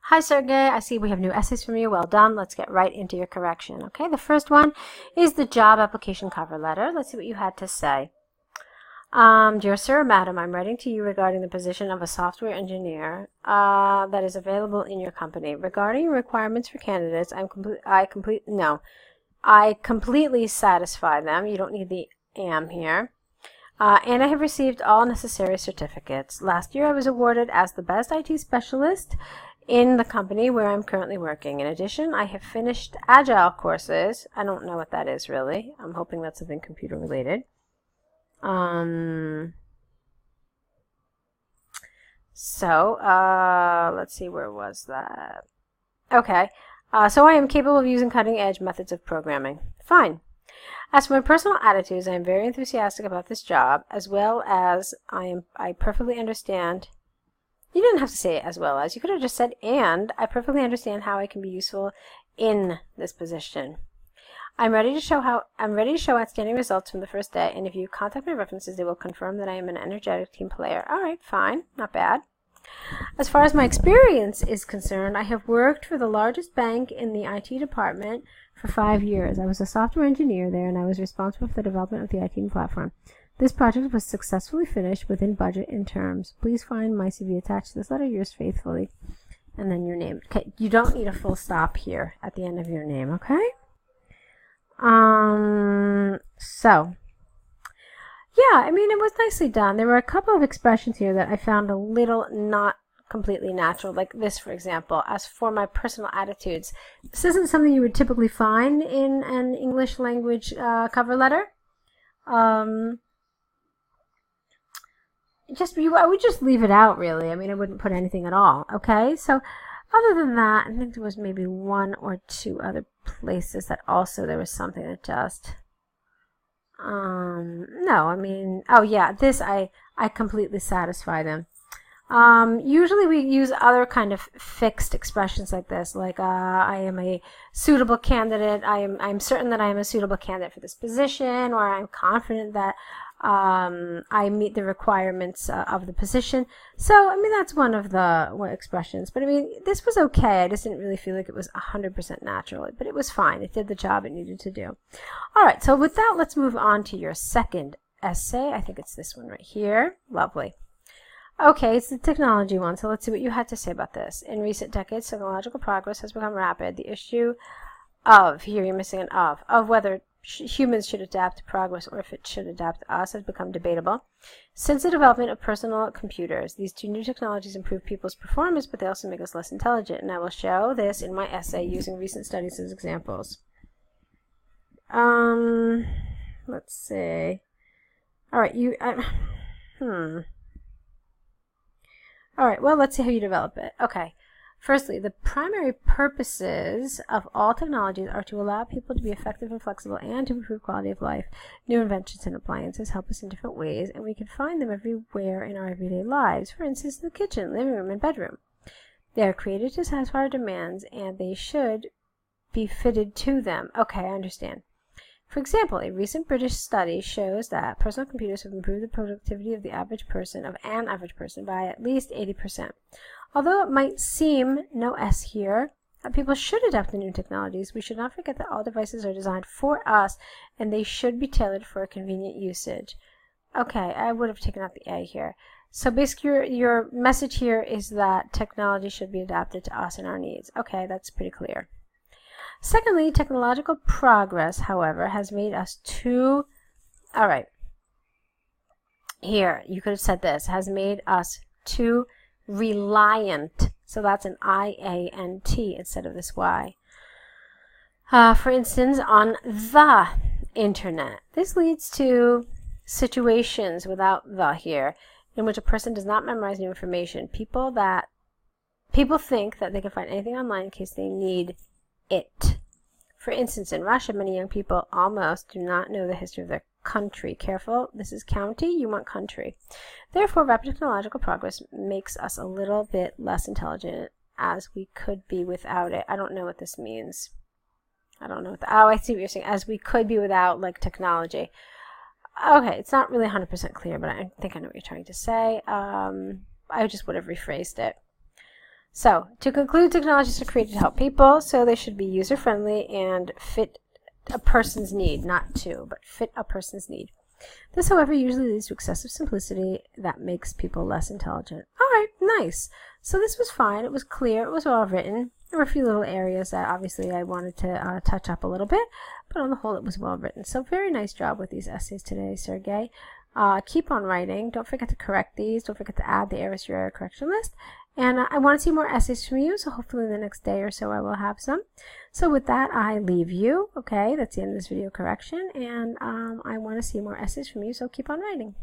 Hi, Sergey. I see we have new essays from you. Well done. Let's get right into your correction. Okay, the first one is the job application cover letter. Let's see what you had to say. Dear Sir or Madam, I'm writing to you regarding the position of a software engineer that is available in your company. Regarding requirements for candidates, I completely satisfy them. You don't need the am here. And I have received all necessary certificates. Last year I was awarded as the best IT specialist in the company where I'm currently working. In addition, I have finished Agile courses. I don't know what that is really. I'm hoping that's something computer related. Let's see, where was that? Okay. So I am capable of using cutting-edge methods of programming. Fine. As for my personal attitudes, I am very enthusiastic about this job, as well as I perfectly understand. You didn't have to say as well as. You could have just said, and I perfectly understand how I can be useful in this position. I'm ready to show outstanding results from the first day, and if you contact my references, they will confirm that I am an energetic team player. All right, fine, not bad. As far as my experience is concerned, I have worked for the largest bank in the IT department for 5 years. I was a software engineer there, and I was responsible for the development of the IT platform. This project was successfully finished within budget and terms. Please find my CV attached to this letter. Yours faithfully. And then your name. Okay, you don't need a full stop here at the end of your name, okay? Yeah, I mean, it was nicely done. There were a couple of expressions here that I found a little not completely natural, like this, for example. As for my personal attitudes, this isn't something you would typically find in an English language cover letter. I would just leave it out, really. I mean, I wouldn't put anything at all, okay? So, other than that, I think there was maybe one or two other places that also there was something that just... no, I mean... Oh, yeah, this, I completely satisfy them. Usually we use other kind of fixed expressions like this, like, I am a suitable candidate, I'm certain that I am a suitable candidate for this position, or I'm confident that I meet the requirements of the position. So, I mean, that's one of the expressions. But, I mean, this was okay. I just didn't really feel like it was 100% natural. But it was fine. It did the job it needed to do. All right, so with that, let's move on to your second essay. I think it's this one right here. Lovely. Okay, it's the technology one. So let's see what you had to say about this. In recent decades, technological progress has become rapid. The issue of, here you're missing an of whether humans should adapt to progress or if it should adapt to us has become debatable. Since the development of personal computers, these two new technologies improve people's performance, but they also make us less intelligent. And I will show this in my essay using recent studies as examples. Let's see. All right, All right, well, let's see how you develop it. Okay. Firstly, the primary purposes of all technologies are to allow people to be effective and flexible and to improve quality of life. New inventions and appliances help us in different ways, and we can find them everywhere in our everyday lives. For instance, in the kitchen, living room, and bedroom. They are created to satisfy our demands, and they should be fitted to them. Okay, I understand. For example, a recent British study shows that personal computers have improved the productivity of an average person by at least 80%. Although it might seem, no S here, that people should adapt to new technologies, we should not forget that all devices are designed for us and they should be tailored for convenient usage. Okay, I would have taken out the A here. So basically your message here is that technology should be adapted to us and our needs. Okay, that's pretty clear. Secondly, technological progress, however, has made us too... All right. Here, you could have said this, has made us too reliant. So that's an I-A-N-T instead of this Y. For instance, on the internet. This leads to situations without the here, in which a person does not memorize new information. People think that they can find anything online in case they need it. For instance, in Russia, many young people almost do not know the history of their country. Careful, this is county, you want country. Therefore, rapid technological progress makes us a little bit less intelligent as we could be without it. I don't know what this means. I don't know what I see what you're saying. As we could be without, like, technology. Okay, it's not really 100% clear, but I think I know what you're trying to say. I just would have rephrased it. So, to conclude, technologies are created to help people, so they should be user-friendly and fit a person's need, not to, but fit a person's need. This, however, usually leads to excessive simplicity that makes people less intelligent. All right, nice. So this was fine. It was clear. It was well written. There were a few little areas that obviously I wanted to touch up a little bit, but on the whole, it was well written. So very nice job with these essays today, Sergey. Keep on writing. Don't forget to correct these. Don't forget to add the errors to your error correction list. And I want to see more essays from you, so hopefully in the next day or so I will have some. So with that, I leave you. Okay, that's the end of this video correction, and I want to see more essays from you, so keep on writing.